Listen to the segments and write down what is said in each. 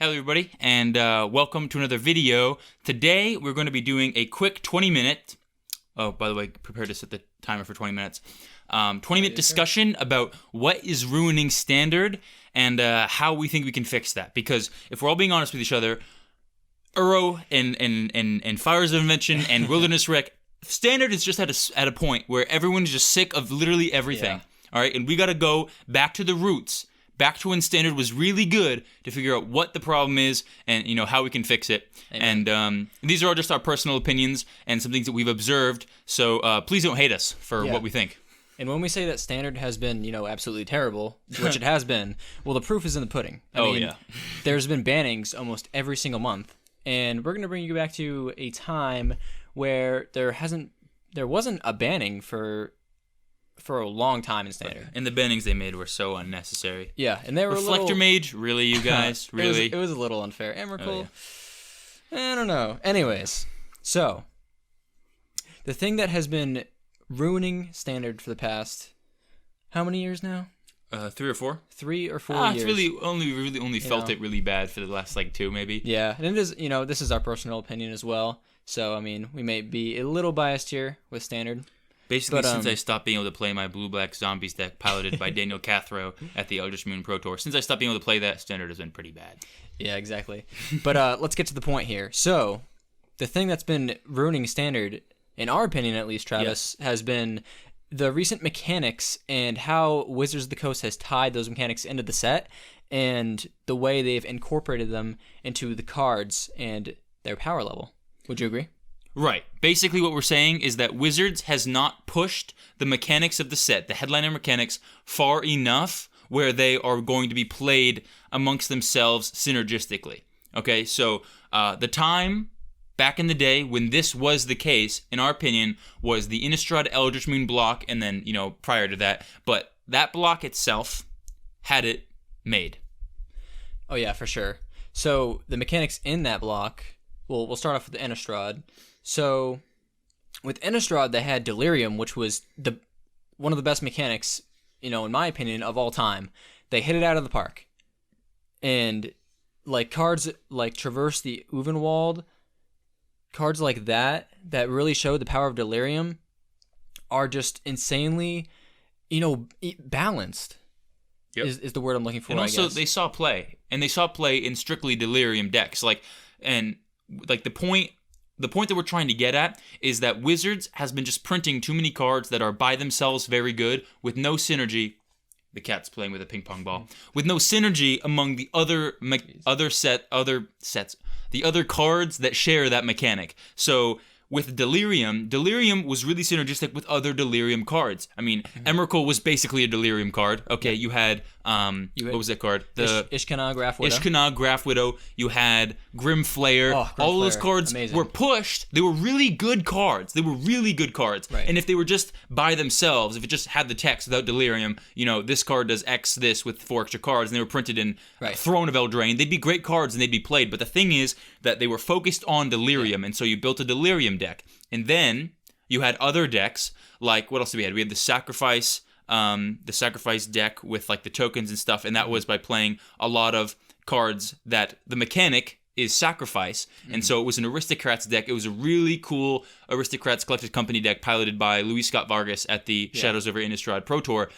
Hello everybody, and welcome to another video. Today we're going to be doing a quick 20-minute, oh by the way, prepare to set the timer for 20 minutes, 20-minute discussion about what is ruining Standard and how we think we can fix that. Because if we're all being honest with each other, Uro and Fires of Invention and Wilderness Wreck, Standard is just at a point where everyone's just sick of literally everything. Yeah. All right, and we got to go back to the roots. Back to when Standard was really good to figure out what the problem is and, you know, how we can fix it. Amen. And these are all just our personal opinions and some things that we've observed. So please don't hate us for what we think. And when we say that Standard has been, absolutely terrible, which it has been, well, the proof is in the pudding. I mean, there's been bannings almost every single month. And we're going to bring you back to a time where there wasn't a banning for a long time in Standard. And the bannings they made were so unnecessary. Yeah, and they were Reflector Mage, really, you guys? Really? It was a little unfair. Emrakul, I don't know. Anyways, so the thing that has been ruining Standard for the past, how many years now? 3 or 4. 3 or 4 years. It's really only felt it really bad for the last 2 maybe. Yeah, and it is. This is our personal opinion as well. So I mean, we may be a little biased here with Standard. Basically, since I stopped being able to play my Blue-Black Zombies deck piloted by Daniel Cathro at the Eldritch Moon Pro Tour, since I stopped being able to play that, Standard has been pretty bad. Yeah, exactly. But let's get to the point here. So, the thing that's been ruining Standard, in our opinion at least, Travis, has been the recent mechanics and how Wizards of the Coast has tied those mechanics into the set and the way they've incorporated them into the cards and their power level. Would you agree? Right. Basically what we're saying is that Wizards has not pushed the mechanics of the set, the headliner mechanics, far enough where they are going to be played amongst themselves synergistically. Okay, so the time back in the day when this was the case, in our opinion, was the Innistrad Eldritch Moon block and then, prior to that. But that block itself had it made. Oh, yeah, for sure. So the mechanics in that block, well, we'll start off with the Innistrad. So, with Innistrad, they had Delirium, which was one of the best mechanics, in my opinion, of all time. They hit it out of the park. And, cards like Traverse the Uvenwald, cards like that really showed the power of Delirium, are just insanely, balanced, is the word I'm looking for, and also, I guess. they saw play. And they saw play in strictly Delirium decks. The point that we're trying to get at is that Wizards has been just printing too many cards that are by themselves very good with no synergy. The cat's playing with a ping pong ball. With no synergy among the other cards that share that mechanic. So with Delirium was really synergistic with other Delirium cards. I mean, Emrakul was basically a Delirium card. Okay, you had what was that card? The Ishkanah Graph Widow. Ishkanah Graph Widow. You had Grim Flare. All those cards were pushed. They were really good cards. Right. And if they were just by themselves, if it just had the text without Delirium, this card does X this with 4 extra cards, and they were printed in Throne of Eldraine, they'd be great cards and they'd be played. But the thing is that they were focused on Delirium, and so you built a Delirium deck. And then you had other decks, like, what else did we have? We had the Sacrifice deck with the tokens and stuff, and that was by playing a lot of cards that the mechanic is Sacrifice, and so it was an Aristocrats deck. It was a really cool Aristocrats Collected Company deck piloted by Luis Scott Vargas at the Shadows over Innistrad Pro Tour.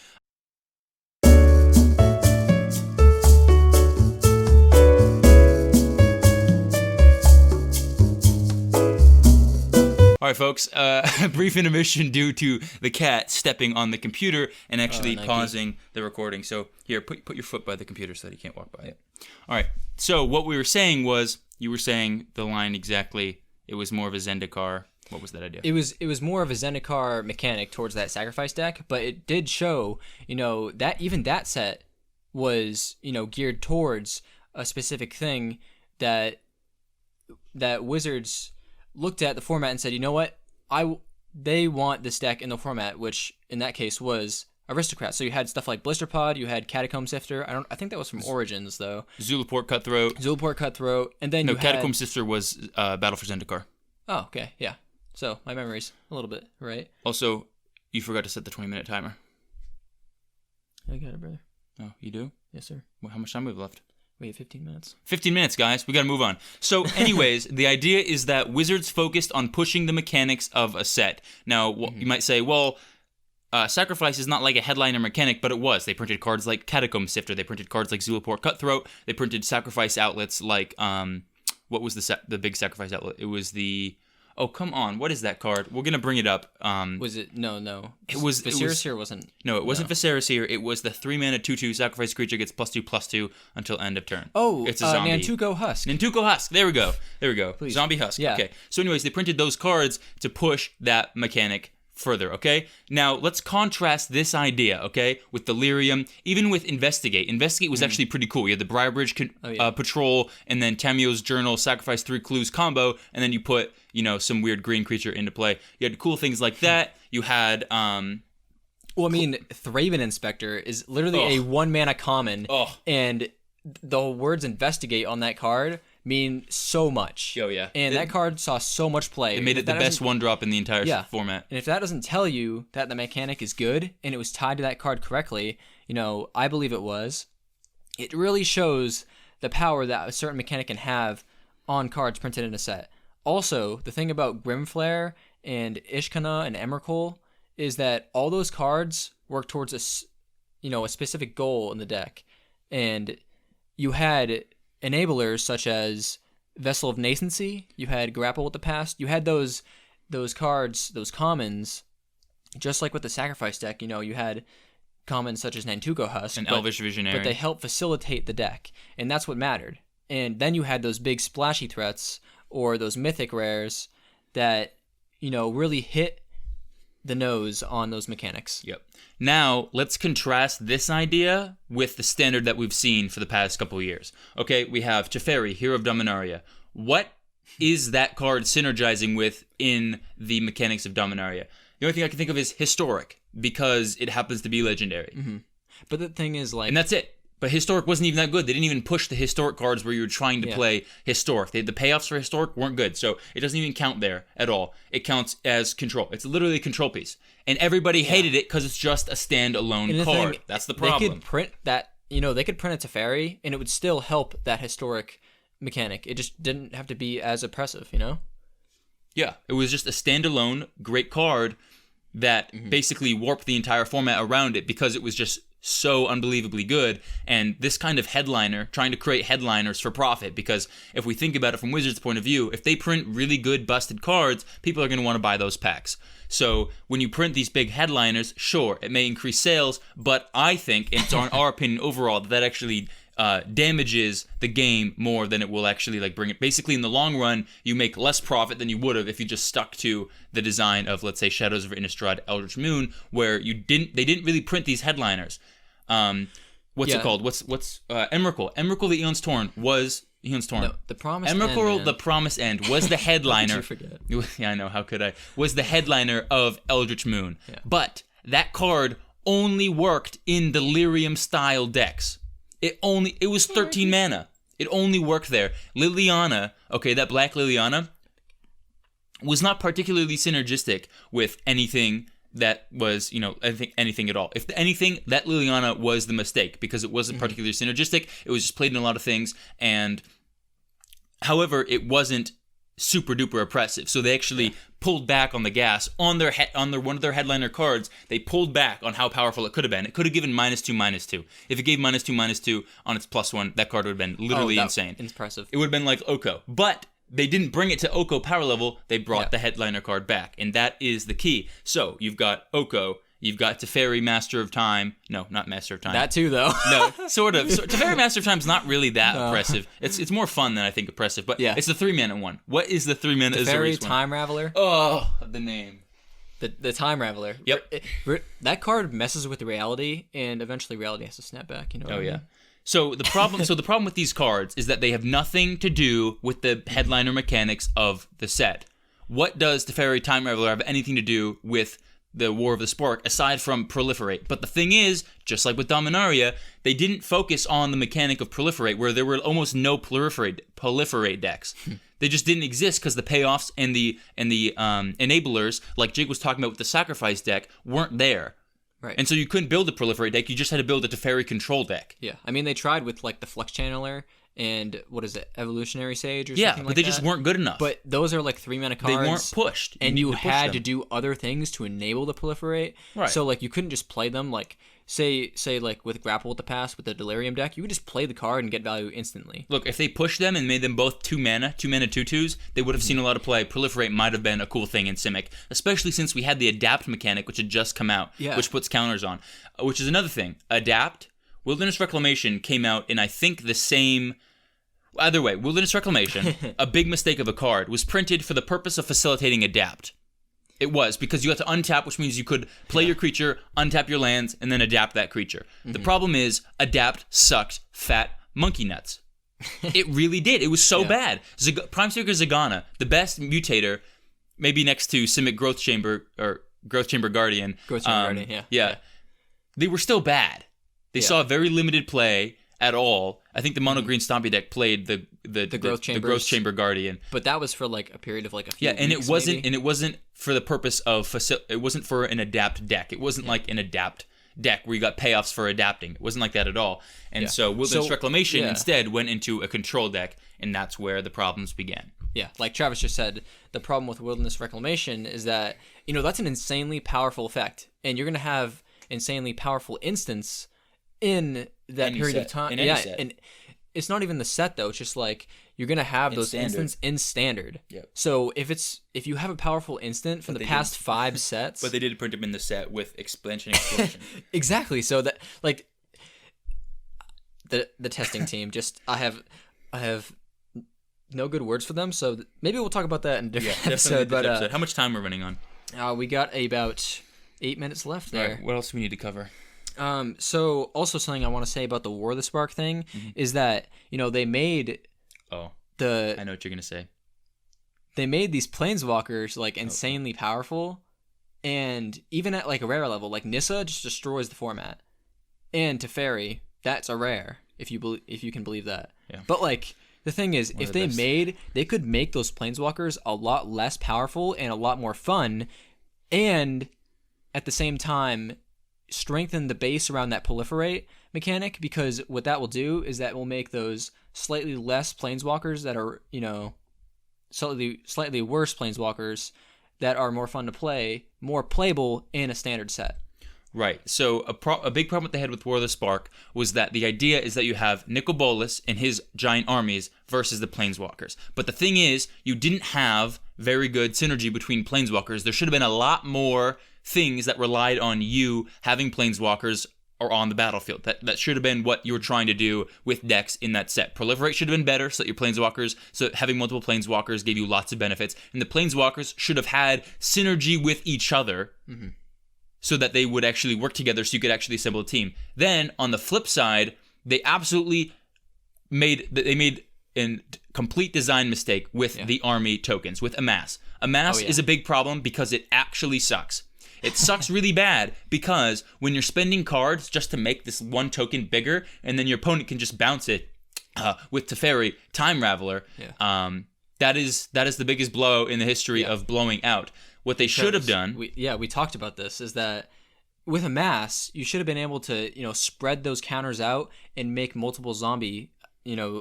All right, folks, brief intermission due to the cat stepping on the computer and actually pausing the recording. So here, put your foot by the computer so that he can't walk by it. All right, so what we were saying was, you were saying the line exactly, it was more of a Zendikar. What was that idea? It was more of a Zendikar mechanic towards that Sacrifice deck, but it did show, that even that set was, geared towards a specific thing that Wizards looked at the format and said, you know what, they want this deck in the format, which in that case was Aristocrat. So you had stuff like Blisterpod, you had Catacomb Sifter. I think that was from Origins though. Zulaport Cutthroat, and then Catacomb Sifter was Battle for Zendikar. Oh, okay, yeah. So my memory's a little bit right. Also, you forgot to set the 20-minute timer. I got it, brother. Oh, you do? Yes, sir. Well, how much time we have left? Wait, 15 minutes? 15 minutes, guys. We got to move on. So, anyways, the idea is that Wizards focused on pushing the mechanics of a set. Now, you might say, well, Sacrifice is not like a headliner mechanic, but it was. They printed cards like Catacomb Sifter. They printed cards like Zulaport Cutthroat. They printed Sacrifice outlets like, what was the big Sacrifice outlet? It was the... Oh, come on. What is that card? We're going to bring it up. Was it? No. It was... Viserys here wasn't... No, it wasn't Viserys here. It was the 3-mana 2/2 sacrifice creature gets +2/+2 until end of turn. Oh, it's a zombie. Nantuko Husk. Nantuko Husk. There we go. Please. Zombie Husk. Yeah. Okay. So anyways, they printed those cards to push that mechanic further, okay? Now, let's contrast this idea, okay, with Delirium, even with Investigate. Investigate was actually pretty cool. You had the Briarbridge Patrol, and then Tamio's Journal, Sacrifice 3 Clues combo, and then you put, some weird green creature into play. You had cool things like that. You had... Well, I mean, Thraben Inspector is literally a 1-mana common, and the words Investigate on that card mean so much. Oh, yeah. And that card saw so much play. It made it the best 1-drop in the entire format. And if that doesn't tell you that the mechanic is good, and it was tied to that card correctly, I believe it was, it really shows the power that a certain mechanic can have on cards printed in a set. Also, the thing about Grimflare and Ishkana and Emrakul is that all those cards work towards a specific goal in the deck. And you had enablers such as Vessel of Nascency, you had Grapple with the Past, you had those cards, those commons, just like with the Sacrifice deck, you had commons such as Nantuko Husk. And Elvish Visionary. But they help facilitate the deck, and that's what mattered. And then you had those big splashy threats, or those mythic rares that, really hit the nose on those mechanics. Yep. Now, let's contrast this idea with the standard that we've seen for the past couple of years. Okay, we have Teferi, Hero of Dominaria. What is that card synergizing with in the mechanics of Dominaria? The only thing I can think of is Historic, because it happens to be legendary. Mm-hmm. But the thing is, and that's it. But Historic wasn't even that good. They didn't even push the Historic cards where you were trying to play Historic. The payoffs for Historic weren't good, so it doesn't even count there at all. It counts as control. It's literally a control piece. And everybody hated it because it's just a standalone card. That's the problem. They could print that, they could print a Teferi, and it would still help that Historic mechanic. It just didn't have to be as oppressive, Yeah, it was just a standalone great card that basically warped the entire format around it because it was just so unbelievably good. And this kind of headliner, trying to create headliners for profit, because if we think about it from Wizards' point of view, if they print really good busted cards, people are going to want to buy those packs. So when you print these big headliners, sure, it may increase sales, but I think, and it's our opinion overall, that actually damages the game more than it will actually bring it. Basically, in the long run, you make less profit than you would have if you just stuck to the design of, let's say, Shadows of Innistrad, Eldritch Moon, where they didn't really print these headliners. What's it called? What's Emrakul? Emrakul the Aeon's Torn was Aeon's Torn. No, the Promised Emrakul End, the Promised End was the headliner. How could you forget? Yeah, I know. How could I? Was the headliner of Eldritch Moon. Yeah. But that card only worked in Delirium style decks. It was 13 mana. It only worked there. Liliana, that black Liliana was not particularly synergistic with anything that was, anything at all. If anything, that Liliana was the mistake because it wasn't particularly synergistic. It was just played in a lot of things, and however, it wasn't super duper oppressive. So they actually pulled back on the gas on their one of their headliner cards. They pulled back on how powerful it could have been. It could have given -2/-2. If it gave -2/-2 on its +1, that card would have been literally insane. Impressive. It would have been like Oko, but they didn't bring it to Oko power level. They brought the headliner card back, and that is the key. So you've got Oko. You've got Teferi, Master of Time. No, not Master of Time. That too, though. No, sort of. Teferi, Master of Time is not really that oppressive. It's more fun than I think oppressive, but it's the 3-mana one. What is the 3-mana Teferi, Time Raveler? Oh, the name. The Time Raveler. Yep. That card messes with reality, and eventually reality has to snap back. You know what I mean? So the problem with these cards is that they have nothing to do with the headliner mechanics of the set. What does Teferi, Time Raveler have anything to do with the War of the Spark, aside from proliferate? But the thing is, just like with Dominaria, they didn't focus on the mechanic of proliferate, where there were almost no proliferate decks. They just didn't exist because the payoffs and the enablers, like Jake was talking about with the Sacrifice deck, weren't there. Right. And so you couldn't build a proliferate deck. You just had to build a Teferi control deck. Yeah. I mean, they tried with like the Flux Channeler and what is it, Evolutionary Sage or something like that. Yeah, but they just weren't good enough. But those are like 3-mana cards. They weren't pushed. And you had to do other things to enable the proliferate. Right. So like you couldn't just play them like say like with Grapple with the Past with the Delirium deck, you could just play the card and get value instantly. Look, if they pushed them and made them both 2-mana 2/2s, they would have seen a lot of play. Proliferate might have been a cool thing in Simic, especially since we had the Adapt mechanic, which had just come out, which puts counters on. Which is another thing. Adapt, Wilderness Reclamation came out in, I think, the same... Either way, Wilderness Reclamation, a big mistake of a card, was printed for the purpose of facilitating Adapt. It was, because you had to untap, which means you could play your creature, untap your lands, and then adapt that creature. The problem is, Adapt sucked fat monkey nuts. It really did. It was so bad. Primespeaker Zagana, the best mutator, maybe next to Simic Growth Chamber, or Growth Chamber Guardian. Growth Chamber Guardian, yeah. They were still bad. They saw very limited play at all. I think the mono green Stompy deck played the Growth Chamber Guardian, but that was for like a period of like a few weeks, and it wasn't maybe. And it wasn't for the purpose of it wasn't for an adapt deck. It wasn't like an adapt deck where you got payoffs for adapting. It wasn't like that at all. And so Wilderness Reclamation instead went into a control deck, and that's where the problems began. Yeah, like Travis just said, the problem with Wilderness Reclamation is that that's an insanely powerful effect, and you're gonna have insanely powerful instance in that period of time. And it's not even the set though. It's just like you're gonna have those instants in standard. Yep. So if you have a powerful instant from the past 5 sets, but they did print them in the set with expansion explosion. Exactly. So that like the testing team, just I have no good words for them. So maybe we'll talk about that in a different episode. But how much time are we running on? We got about 8 minutes left there. All right, what else do we need to cover? So also something I want to say about the War of the Spark thing is that, they made I know what you're going to say. They made these planeswalkers like insanely powerful, and even at like a rare level, like Nissa just destroys the format. And Teferi, that's a rare if you can believe that. Yeah. But like the thing is, if they could make those planeswalkers a lot less powerful and a lot more fun, and at the same time strengthen the base around that proliferate mechanic, because what that will do is that will make those slightly less planeswalkers that are, slightly worse planeswalkers that are more fun to play, more playable in a standard set. Right. So a big problem they had with War of the Spark was that the idea is that you have Nicol Bolas and his giant armies versus the planeswalkers. But the thing is, you didn't have very good synergy between planeswalkers. There should have been a lot more things that relied on you having planeswalkers or on the battlefield. That should have been what you were trying to do with decks in that set. Proliferate should have been better, so that your planeswalkers, so having multiple planeswalkers gave you lots of benefits. And the planeswalkers should have had synergy with each other, so that they would actually work together, so you could actually assemble a team. Then on the flip side, they absolutely made a complete design mistake with the army tokens, with Amass. Amass is a big problem because it actually sucks. It sucks really bad because when you're spending cards just to make this one token bigger, and then your opponent can just bounce it with Teferi, Time Raveler, that is the biggest blow in the history of blowing out. What they should have done... We talked about this, is that with Amass, you should have been able to, spread those counters out and make multiple zombie,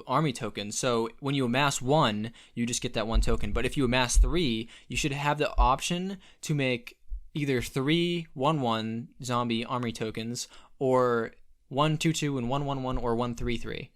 army tokens. So when you amass 1, you just get that 1 token. But if you amass 3, you should have the option to make either 3 1/1 zombie army tokens, or 1 2/2 and 1 1/1, or 1 3/3.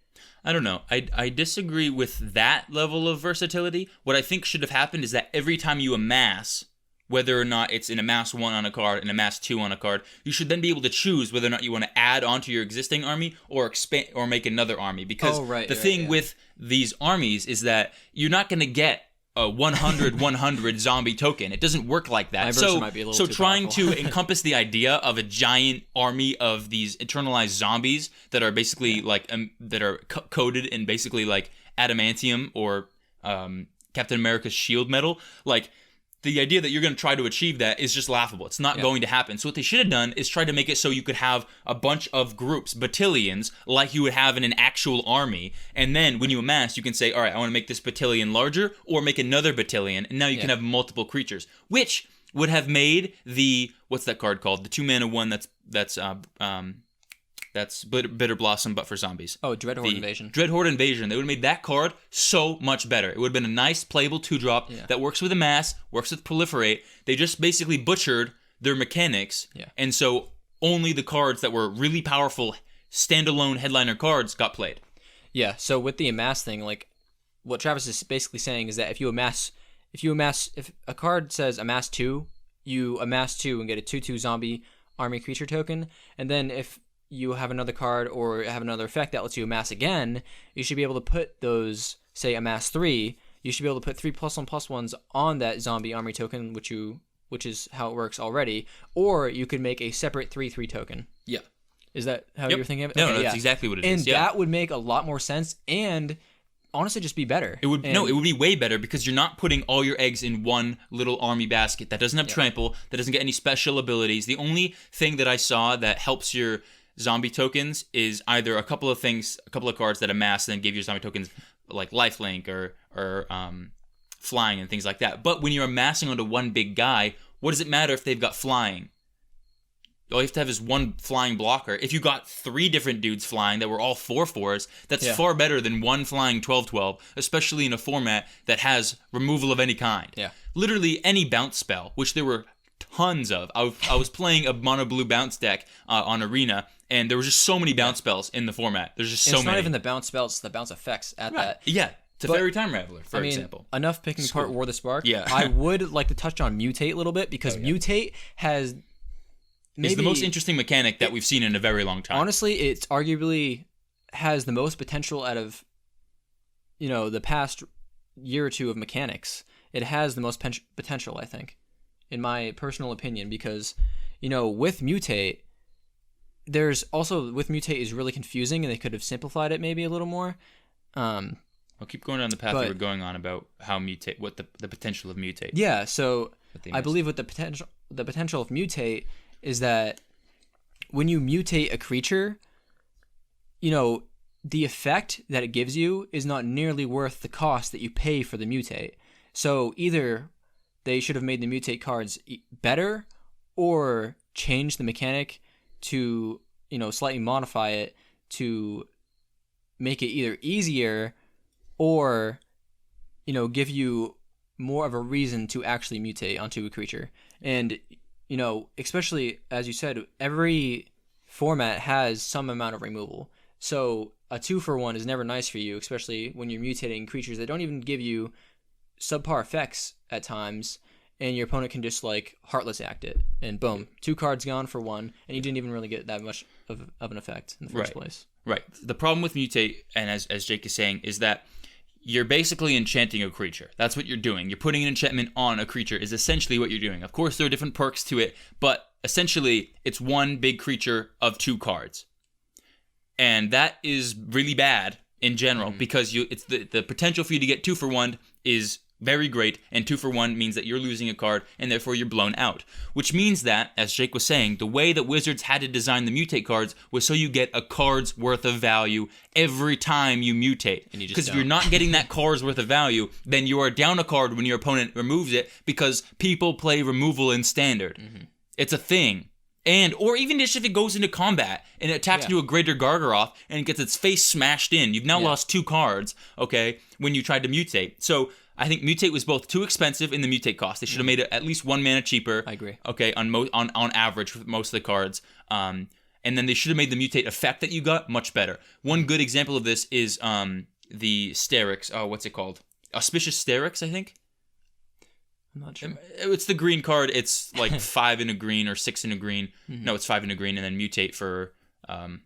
I don't know. I disagree with that level of versatility. What I think should have happened is that every time you amass, whether or not it's an amass 1 on a card and amass 2 on a card, you should then be able to choose whether or not you want to add onto your existing army or expand or make another army. Because the thing with these armies is that you're not going to get a 100 zombie token. It doesn't work like that. So trying to encompass the idea of a giant army of these internalized zombies that are basically that are coated in basically like adamantium or Captain America's shield metal, the idea that you're going to try to achieve that is just laughable. It's not going to happen. So what they should have done is try to make it so you could have a bunch of groups, battalions, like you would have in an actual army. And then when you amass, you can say, all right, I want to make this battalion larger or make another battalion. And now you can have multiple creatures, which would have made the, what's that card called? The 2-mana one that's Bitter Blossom, but for zombies. Oh, Dreadhorde Invasion. Dreadhorde Invasion. They would have made that card so much better. It would have been a nice playable 2-drop that works with Amass, works with Proliferate. They just basically butchered their mechanics, and so only the cards that were really powerful, standalone headliner cards got played. Yeah, so with the Amass thing, like, what Travis is basically saying is that if a card says Amass 2, you amass 2 and get a 2/2 zombie army creature token, and then if you have another card or have another effect that lets you amass again, you should be able to put those, say, amass 3, you should be able to put 3+1/+1s on that zombie army token, which is how it works already, or you could make a separate 3/3 token. Yeah. Is that how you're thinking of it? No, that's exactly what it is. And that would make a lot more sense and honestly just be better. It would be way better because you're not putting all your eggs in one little army basket that doesn't have trample, that doesn't get any special abilities. The only thing that I saw that helps your zombie tokens is either a couple of cards that amass and then give your zombie tokens like lifelink or flying and things like that. But when you're amassing onto one big guy, what does it matter if they've got flying? All you have to have is one flying blocker. If you got 3 different dudes flying that were all 4/4s, that's far better than one flying 12/12, especially in a format that has removal of any kind. Yeah. Literally any bounce spell, which there were tons of. I was playing a mono blue bounce deck on Arena, and there were just so many bounce spells in the format. There's just so many. It's not even the bounce spells, it's the bounce effects at that. Yeah. Teferi Time Raveler, for example. Enough picking apart War the Spark. Yeah. I would like to touch on Mutate a little bit because Mutate has... It's the most interesting mechanic that we've seen in a very long time. Honestly, it's arguably has the most potential out of, the past year or two of mechanics. It has the most potential, I think, in my personal opinion, because, with Mutate, Mutate is really confusing, and they could have simplified it maybe a little more. I'll keep going down the path you were going on about how Mutate, what the potential of Mutate. Yeah, so I believe with the potential of Mutate is that when you mutate a creature, the effect that it gives you is not nearly worth the cost that you pay for the mutate. So either they should have made the mutate cards better or change the mechanic to, slightly modify it to make it either easier or, give you more of a reason to actually mutate onto a creature. And especially, as you said, every format has some amount of removal. So a 2-for-1 is never nice for you, especially when you're mutating creatures that don't even give you subpar effects at times, and your opponent can just, Heartless Act it, and boom, 2 cards gone for 1, and you didn't even really get that much of an effect in the first place. Right. The problem with Mutate, and as Jake is saying, is that you're basically enchanting a creature. That's what you're doing. You're putting an enchantment on a creature is essentially what you're doing. Of course, there are different perks to it, but essentially, it's one big creature of 2 cards. And that is really bad in general because it's the potential for you to get 2-for-1 is very great, and 2-for-1 means that you're losing a card, and therefore you're blown out. Which means that, as Jake was saying, the way that Wizards had to design the mutate cards was so you get a card's worth of value every time you mutate. Because if you're not getting that card's worth of value, then you are down a card when your opponent removes it, because people play removal in Standard. Mm-hmm. It's a thing. Or even just if it goes into combat and it attacks into a Greater Gargaroth and it gets its face smashed in, you've now lost 2 cards, okay, when you tried to mutate. So I think Mutate was both too expensive in the Mutate cost. They should have made it at least 1 mana cheaper. I agree. Okay, on average for most of the cards. And then they should have made the Mutate effect that you got much better. One good example of this is the Sterix. Oh, what's it called? Auspicious Sterix, I think. I'm not sure. It's the green card. It's 5 in a green or 6 in a green. Mm-hmm. No, it's 5 in a green, and then Mutate for 5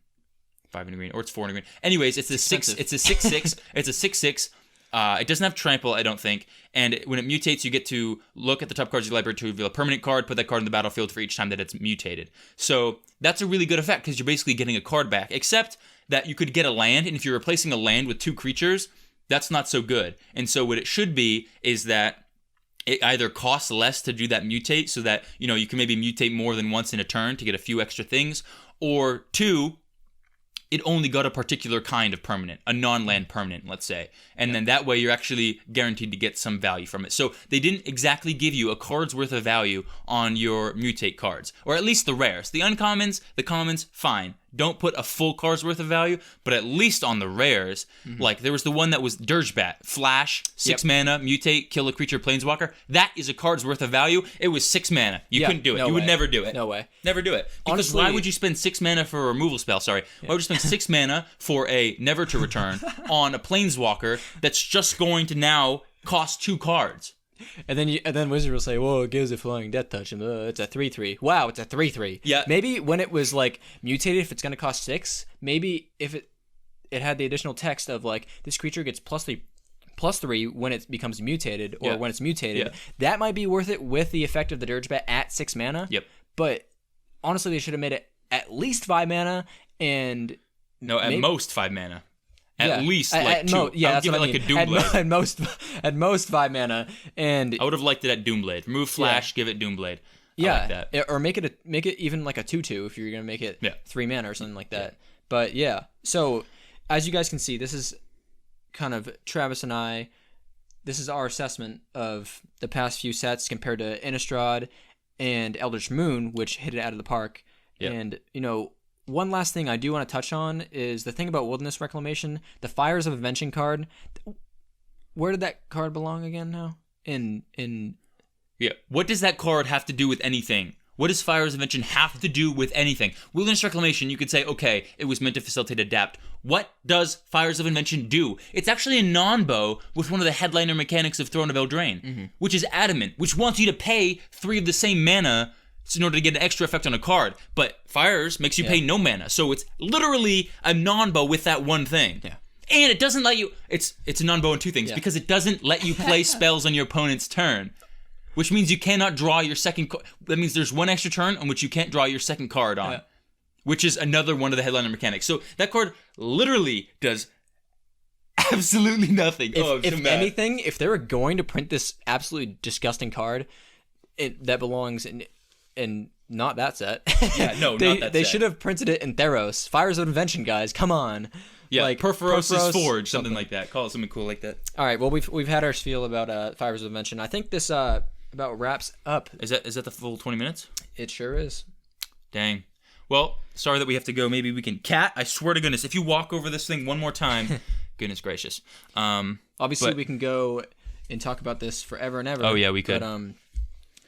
in a green, or it's 4 in a green. Anyways, it's a 6. It's a 6/6. It's a 6/6. It doesn't have trample, I don't think. And when it mutates, you get to look at the top cards of your library to reveal a permanent card, put that card in the battlefield for each time that it's mutated. So that's a really good effect because you're basically getting a card back, except that you could get a land, and if you're replacing a land with 2 creatures, that's not so good. And so what it should be is that it either costs less to do that mutate so that, you can maybe mutate more than once in a turn to get a few extra things, or 2, it only got a particular kind of permanent, a non-land permanent, let's say. And then that way you're actually guaranteed to get some value from it. So they didn't exactly give you a card's worth of value on your mutate cards, or at least the rares. The uncommons, the commons, fine. Don't put a full card's worth of value, but at least on the rares, like there was the one that was Dirgebat, Flash, 6 mana, mutate, kill a creature, planeswalker. That is a card's worth of value. It was 6 mana. You couldn't do it. You would never do it. No way. Never do it. Because honestly, why would you spend 6 mana for a removal spell? Sorry. Why would you spend 6 mana for a never to return on a planeswalker that's just going to now cost 2 cards? And then Wizard will say, "Well, it gives a flying death touch, and it's a 3/3. Wow, it's a 3/3. Yeah. Maybe when it was like mutated, if it's gonna cost 6, maybe if it had the additional text of like this creature gets +3 when it becomes mutated, or when it's mutated, that might be worth it with the effect of the Dirgebat at 6 mana. Yep. But honestly, they should have made it at least 5 mana, and at most 5 mana. At least at 2. I would give it like a Doomblade. At most 5 mana, and I would have liked it at Doomblade. Remove Flash, give it Doomblade. I like that. Or make it even like a 2/2 if you're gonna make it 3 mana or something like that. But so as you guys can see, this is kind of Travis and I. This is our assessment of the past few sets compared to Innistrad and Eldritch Moon, which hit it out of the park. Yep. And one last thing I do want to touch on is the thing about Wilderness Reclamation, the Fires of Invention card. Where did that card belong again now? What does that card have to do with anything? What does Fires of Invention have to do with anything? Wilderness Reclamation, you could say, okay, it was meant to facilitate adapt. What does Fires of Invention do? It's actually a non-bow with one of the headliner mechanics of Throne of Eldraine, which is Adamant, which wants you to pay 3 of the same mana in order to get an extra effect on a card. But Fires makes you pay no mana. So it's literally a non-bow with that one thing. Yeah. And it doesn't let you... It's a non-bow in 2 things, because it doesn't let you play spells on your opponent's turn. Which means you cannot draw your second card. That means there's 1 extra turn on which you can't draw your second card on. Which is another one of the headliner mechanics. So that card literally does absolutely nothing. If anything, if they were going to print this absolutely disgusting card that belongs in not that set. Not that set. They should have printed it in Theros. Fires of Invention, guys. Come on. Yeah, like Perforos' Forge, something like that. Call it something cool like that. All right, well, we've had our spiel about Fires of Invention. I think this about wraps up. Is that the full 20 minutes? It sure is. Dang. Well, sorry that we have to go. Maybe we can... Cat, I swear to goodness, if you walk over this thing one more time, goodness gracious. Obviously, we can go and talk about this forever and ever. Oh, yeah, we could. But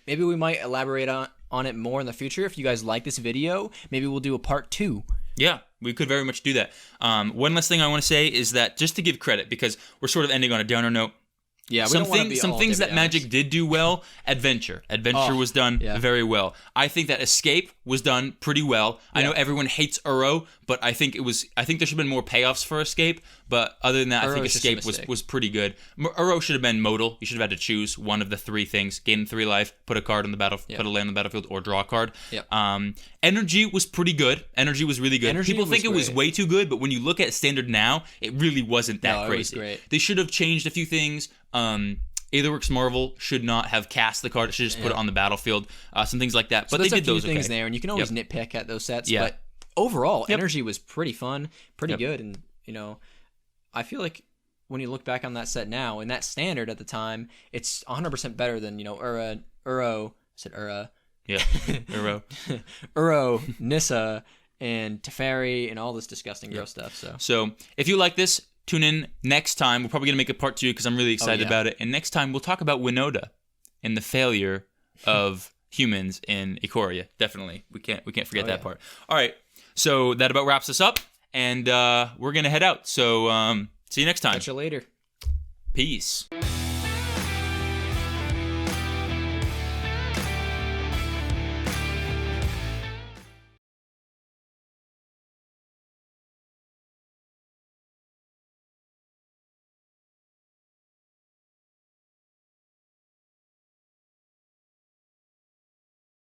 maybe we might elaborate on it more in the future. If you guys like this video, maybe we'll do a part 2. Yeah, we could very much do that. One last thing I want to say is that, just to give credit, because we're sort of ending on a downer note, yeah, some things that Magic did do well. Adventure was done very well. I think that Escape was done pretty well. I know everyone hates Uro, but I think there should have been more payoffs for Escape. But other than that, I think Escape was pretty good. Uro should have been modal. You should have had to choose one of the 3 things: gain 3 life, put a card on the battlefield, put a land on the battlefield, or draw a card. Energy was pretty good. Energy was really good. People think it was way too good, but when you look at Standard now, it really wasn't that crazy. It was great. They should have changed a few things. Aetherworks Marvel should not have cast the card. It should just put it on the battlefield. Some things like that. But they did those things there, and you can always nitpick at those sets. But overall, Energy was pretty fun, pretty good. And, I feel like when you look back on that set now, and that Standard at the time, it's 100% better than, Uro. Yeah, Uro, Nissa, and Teferi, and all this disgusting gross stuff. So if you like this, tune in next time. We're probably going to make a part 2 because I'm really excited about it. And next time, we'll talk about Winota and the failure of humans in Ikoria. Definitely. We can't forget that part. All right. So that about wraps us up. And we're going to head out. So see you next time. Catch you later. Peace.